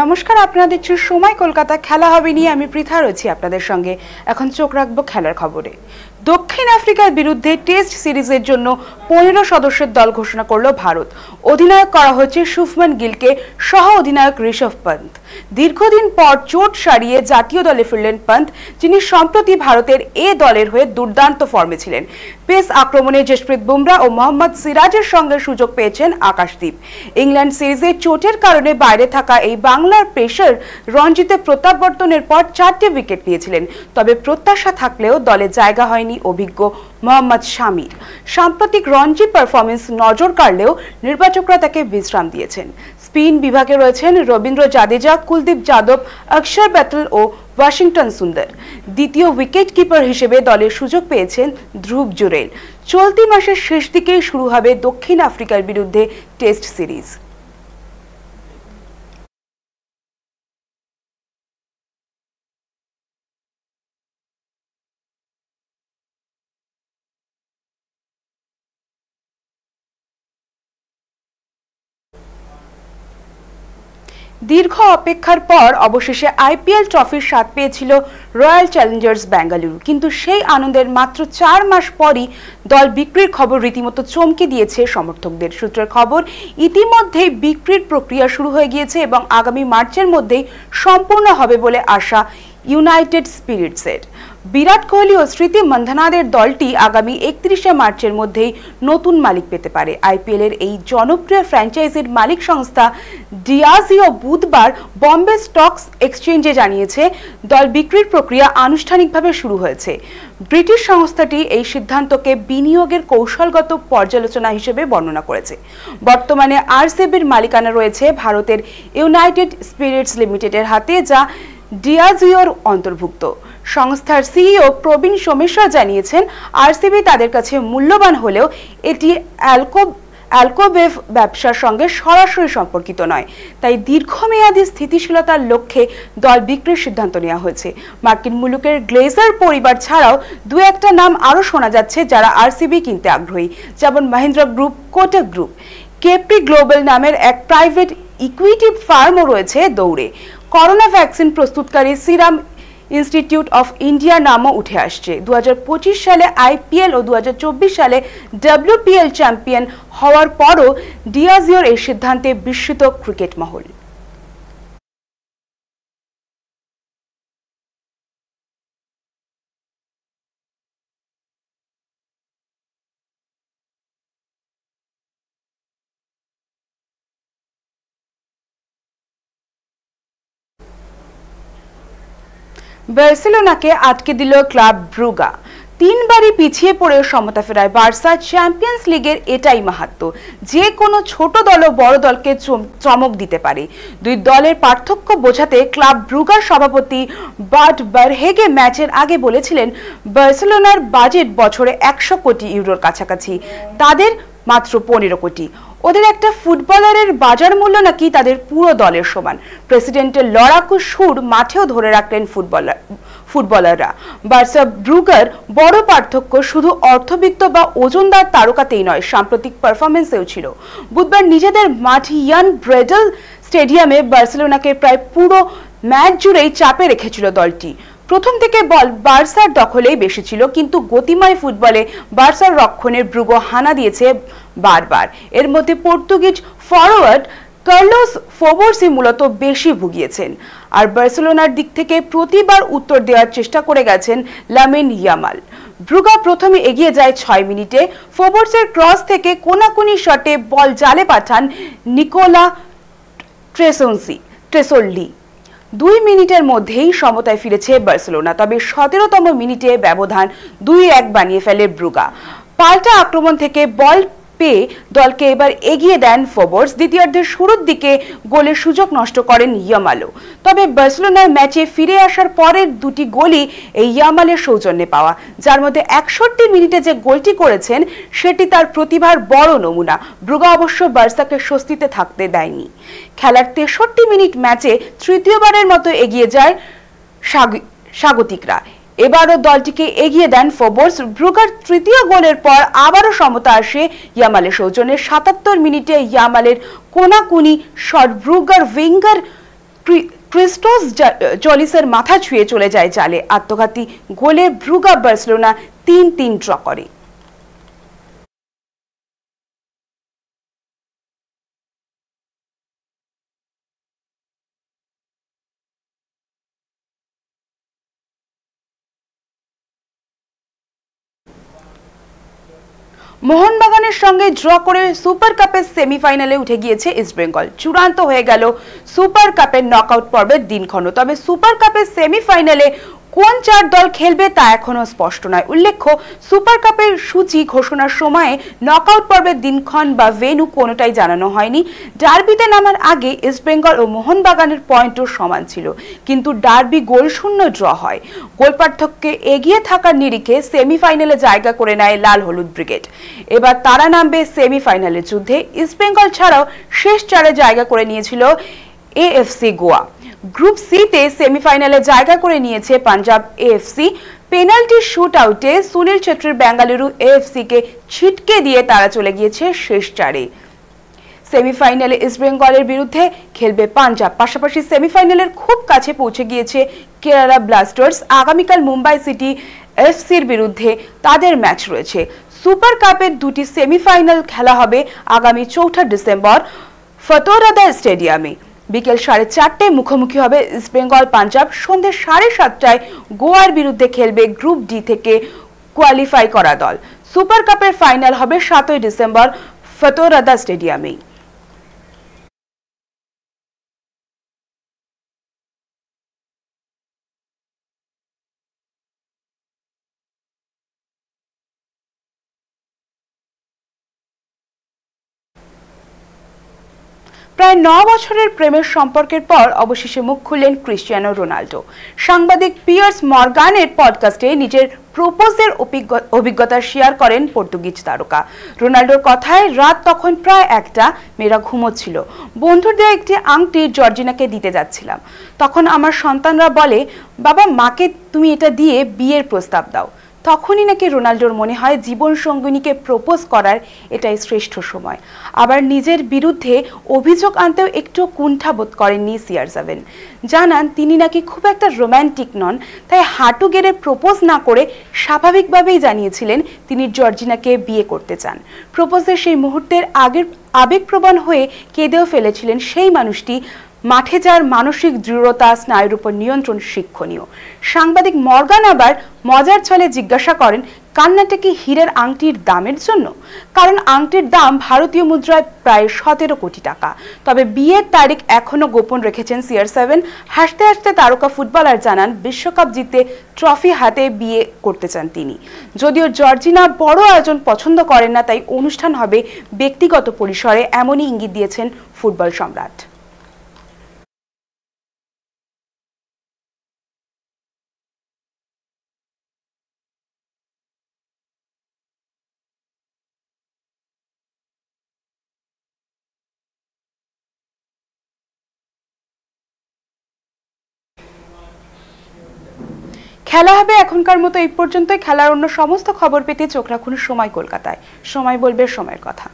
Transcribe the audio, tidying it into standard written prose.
নমস্কার, আপনারা দেখছেন সময় কলকাতা। খেলা হবে নিয়ে আমি পৃথা রয়েছি আপনাদের সঙ্গে। এখন চোখ রাখবো খেলার খবরে। দক্ষিণ আফ্রিকার বিরুদ্ধে টেস্ট সিরিজের জন্য 15 সদস্যের দল ঘোষণা করল ভারত। অধিনায়ক করা হয়েছে শুভমান গিলকে, সহ অধিনায়ক ঋষভ পন্ত। দীর্ঘদিন পর চোট সারিয়ে জাতীয় দলে ফিরলেন পন্ত, যিনি সম্প্রতি ভারতের এ দলের হয়ে দুর্দান্ত ফর্মে ছিলেন। পেস আক্রমণে জসপ্রীত বুমরা ও মোহাম্মদ সিরাজের সঙ্গে সুযোগ পেয়েছেন আকাশদীপ। ইংল্যান্ড সিরিজে চোটের কারণে বাইরে থাকা এই বাংলার পেসার রঞ্জিতে প্রত্যাবর্তনের পর 4টে উইকেট নিয়েছিলেন। তবে প্রত্যাশা থাকলেও দলে জায়গা হয়নি অভিজ্ঞ মোহাম্মদ শামির। সাম্প্রতিক রঞ্জি পারফরমেন্স নজর কাড়লেও নির্বাচকরা তাকে বিশ্রাম দিয়েছেন। স্পিন বিভাগে রয়েছেন রবীন্দ্র জাদেজা, কুলদীপ যাদব, অক্ষর প্যাটেল ও ওয়াশিংটন সুন্দর। দ্বিতীয় উইকেট কিপার হিসেবে দলের সুযোগ পেয়েছেন ধ্রুব জুরেল। চলতি মাসের শেষ দিকেই শুরু হবে দক্ষিণ আফ্রিকার বিরুদ্ধে টেস্ট সিরিজ। দীর্ঘ অপেক্ষার পর অবশেষে আইপিএল ট্রফির স্বাদ পেয়েছিল রয়্যাল চ্যালেঞ্জার্স বেঙ্গালুরু, কিন্তু সেই আনন্দের মাত্র 4 মাস পরই দল বিক্রির খবর রীতিমতো চমকে দিয়েছে সমর্থকদের। সূত্রের খবর, ইতিমধ্যেই বিক্রির প্রক্রিয়া শুরু হয়ে গিয়েছে এবং আগামী মার্চের মধ্যেই সম্পূর্ণ হবে বলে আশা ইউনাইটেড স্পিরিটসের। বিরাট কোহলি ও স্মৃতি মন্ধনাদের দলটি আগামী 31শে মার্চের মধ্যেই নতুন মালিক পেতে পারে। আইপিএল এর এই জনপ্রিয় ফ্র্যাঞ্চাইজির মালিক সংস্থা ডিয়াজিও বুধবার বম্বে স্টকস এক্সচেঞ্জে জানিয়েছে, দল বিক্রির প্রক্রিয়া আনুষ্ঠানিকভাবে শুরু হয়েছে। ব্রিটিশ সংস্থাটি এই সিদ্ধান্তকে বিনিয়োগের কৌশলগত পর্যালোচনা হিসেবে বর্ণনা করেছে। বর্তমানে আরসিবির মালিকানা রয়েছে ভারতের ইউনাইটেড স্পিরিটস লিমিটেডের হাতে, যা ডিয়াজিওর অন্তর্ভুক্ত। সংস্থার সিইও প্রবীণ সোমেশ্বর জানিয়েছেন, আরসিবি তাদের কাছে মূল্যবান হলেও এটি অ্যালকোবেভ ব্যবসার সঙ্গে সরাসরি সম্পর্কিত নয়, তাই দীর্ঘমেয়াদী স্থিতিশীলতার লক্ষ্যে দল বিক্রির সিদ্ধান্ত নেওয়া হয়েছে। মার্কিন মুলুকের গ্লেজার পরিবার ছাড়াও দু একটা নাম আরও শোনা যাচ্ছে যারা আরসিবি কিনতে আগ্রহী, যেমন Mahindra group, Kotak group. KP global নামের এক প্রাইভেট ইকুইটি ফার্মও রয়েছে দৌড়ে। করোনা ভ্যাকসিন প্রস্তুতকারী সিরাম ইনস্টিটিউট অফ ইন্ডিয়া নামও উঠে আসছে। 2025 সালে আইপিএল ও 2024 সালে ডব্লিউপিএল চ্যাম্পিয়ন হওয়ার পরও ডিয়াজিওর এই সিদ্ধান্তে বিস্মিত ক্রিকেট মহল। বার্সেলোনাকে আটকে দিল ক্লাব ব্রুগা। 3 বারই পিছিয়ে পড়ে সমতা ফেরায় বার্সা। চ্যাম্পিয়ন্স লিগের এটাই মাহাত্ম্য, যে কোনো ছোট দল ও বড় দলকে চমক দিতে পারে। দুই দলের পার্থক্য বোঝাতে ক্লাব ব্রুগার সভাপতি বার্ট বারহেগে ম্যাচের আগে বলেছিলেন, বার্সেলোনার বাজেট বছরে 100 কোটি ইউরোর কাছাকাছি, তাদের মাত্র 15 কোটি। ওদের একটা ফুটবলারের বাজার মূল্য নাকি তাদের পুরো দলের সমান। প্রেসিডেন্টের লড়াকু সুর মাঠেও ধরে রাখলেন ফুটবলাররা। বার্সা ব্রুগার বড় পার্থক্য শুধু অর্থবিত্ত বা ওজনদার তারকাতেই নয়, সাম্প্রতিক পারফরমেন্সেও ছিল। বুধবার নিজেদের মাঠ ইয়ান ব্রেডেল স্টেডিয়ামে বার্সেলোনাকে প্রায় পুরো ম্যাচ জুড়েই চাপে রেখেছিল দলটি। প্রথম থেকে বল বার্সার দখলেই বেশি ছিল, কিন্তু গতিময় ফুটবলে বার্সার রক্ষণের ব্রুগো হানা দিয়েছে বারবার। এর মধ্যে পর্তুগিজ ফরওয়ার্ড কার্লোস ফোবর্সি মূলত বেশি ভুগিয়েছেন। আর বার্সেলোনার দিক থেকে প্রতিবার উত্তর দেওয়ার চেষ্টা করে গেছেন লামিন ইয়ামাল। ব্রুগা প্রথমে এগিয়ে যায় 6 মিনিটে। ফোবর্সের ক্রস থেকে কোনাকুনি শটে বল জালে পাঠান নিকোলা ট্রেসোল্ডি। 2 মিনিটের মধ্যেই সমতায় ফিরেছে বার্সেলোনা। তবে 17তম মিনিটে ব্যবধান 2-1 বানিয়ে ফেলে ব্রুগা। পাল্টা আক্রমণ থেকে বল পেয়ে দলকে এবার এগিয়ে দেন ফোবর্স। দ্বিতীয়ার্ধের শুরুর দিকে গোলের সুযোগ নষ্ট করেন ইয়ামালও। তবে বার্সেলোনার ম্যাচে ফিরে আসার পরের 2টি গোলই এই ইয়ামালের সৌজন্যে পাওয়া, যার মধ্যে 61 মিনিটে যে গোলটি করেছেন সেটি তার প্রতিভার বড় নমুনা। ব্রুগা অবশ্য বার্সাকে স্বস্তিতে থাকতে দেয়নি। খেলার 63 মিনিট ম্যাচে তৃতীয়বারের মতো এগিয়ে যায় স্বাগতিকরা। এবারও দলটিকে এগিয়ে দেন ফোবর্স। ব্রুগার তৃতীয় গোলের পর আবারও সমতা আসে ইয়ামালের সৌজন্যে। 77 মিনিটে ইয়ামালের কোনাকুনি শট ব্রুগার উইঙ্গার ক্রিস্টোস জলিসের মাথা ছুঁয়ে চলে যায় জালে। আত্মঘাতী গোলে ব্রুগা বার্সেলোনা ৩-৩ ড্র করে। মোহনবাগানের সঙ্গে ড্র করে সুপার কাপের সেমিফাইনালে উঠে গিয়েছে ইস্টবেঙ্গল। চূড়ান্ত হয়ে গেল সুপার কাপের নকআউট পর্বের দিনক্ষণ। তবে সুপার কাপের সেমিফাইনালে কোন 4 দল খেলবে তা এখনো স্পষ্ট নয়। উল্লেখ্য, সুপার কাপের সূচি ঘোষণার সময়ে নকআউট পর্বের দিনক্ষণ বা ভেন্যু কোনোটাই জানানো হয়নি। ডার্বিতে নামার আগে ইস্টবেঙ্গল ও মোহনবাগানের পয়েন্টও সমান ছিল, কিন্তু ডার্বি গোলশূন্য ড্র হয়। গোল পার্থক্যে এগিয়ে থাকার নিরিখে সেমিফাইনালে জায়গা করে নেয় লাল হলুদ ব্রিগেড। এবার তারা নামবে সেমিফাইনালের যুদ্ধে। ইস্টবেঙ্গল ছাড়াও শেষ 4-এ জায়গা করে নিয়েছিল এএফসি গোয়া। গ্রুপ সিতে সেমিফাইনালে জায়গা করে নিয়েছে পাঞ্জাব এএফসি। পেনাল্টি শুট আউটে সুনীল ছেত্রীর বেঙ্গালুরু এএফসিকে ছিটকে দিয়ে তারা চলে গিয়েছে শেষ 4-এ। সেমিফাইনালে ইস্টবেঙ্গলের বিরুদ্ধে খেলবে পাঞ্জাব। পাশাপাশি সেমিফাইনালের খুব কাছে পৌঁছে গিয়েছে কেরালা ব্লাস্টার্স। আগামীকাল মুম্বাই সিটি এফসির বিরুদ্ধে তাদের ম্যাচ রয়েছে। সুপার কাপের 2টি সেমিফাইনাল খেলা হবে আগামী 4 ডিসেম্বর ফতোরদা স্টেডিয়ামে। বিকেল 4:30 মুখোমুখি হবে ইস্টবেঙ্গল পাঞ্জাব। সন্ধ্যে 7:30 গোয়ার বিরুদ্ধে খেলবে গ্রুপ ডি থেকে কোয়ালিফাই করা দল। সুপার কাপের ফাইনাল হবে 7 ডিসেম্বর ফতোরদা স্টেডিয়ামে। প্রায় 9 বছরের প্রেমের সম্পর্কের পর অবশেষে মুখ খুললেন ক্রিস্টিয়ানো রোনাল্ডো। সাংবাদিক পিয়ার্স মর্গানের পডকাস্টে নিজের প্রপোজের অভিজ্ঞতা শেয়ার করেন পর্তুগিজ তারকা। রোনাল্ডোর কথায়, রাত তখন প্রায় 1টা, মেয়েরা ঘুমোচ্ছিল। বন্ধুর দেয়া একটি আংটি জর্জিনাকে দিতে যাচ্ছিলাম। তখন আমার সন্তানরা বলে, বাবা, মাকে তুমি এটা দিয়ে বিয়ের প্রস্তাব দাও। তখনই নাকি রোনাল্ডোর মনে হয় জীবন সঙ্গিনীকে প্রপোজ করার এটাই শ্রেষ্ঠ সময়। আবার নিজের বিরুদ্ধে অভিযোগ আনতেও একটু কুণ্ঠাবোধ করেননি CR7। জানান, তিনি নাকি খুব একটা রোম্যান্টিক নন, তাই হাঁটু গেড়ে প্রপোজ না করে স্বাভাবিকভাবেই জানিয়েছিলেন তিনি জর্জিনাকে বিয়ে করতে চান। প্রপোজের সেই মুহূর্তের আগের আবেগপ্রবণ হয়ে কেঁদেও ফেলেছিলেন সেই মানুষটি। মাঠে যার মানসিক দৃঢ়তা, স্নায়ুর উপর নিয়ন্ত্রণ শিক্ষণীয়। সাংবাদিক মর্গান আবার মজার ছলে জিজ্ঞাসা করেন, কান্নাটা কি হীরের আংটির দামের জন্য? কারণ আংটির দাম ভারতীয় মুদ্রায় প্রায় 17 কোটি টাকা। তবে বিয়ের তারিখ এখনো গোপন রেখেছেন CR7। হাসতে হাসতে তারকা ফুটবলার জানান, বিশ্বকাপ জিতে ট্রফি হাতে বিয়ে করতে চান তিনি। যদিও জর্জিনা বড় আয়োজন পছন্দ করেন না, তাই অনুষ্ঠান হবে ব্যক্তিগত পরিসরে, এমনই ইঙ্গিত দিয়েছেন ফুটবল সম্রাট। খেলা হবে এখনকার মতো এই পর্যন্তই। খেলার অন্য সমস্ত খবর পেতে চোখ রাখুন সময় কলকাতায়। সময় বলবে সময়ের কথা।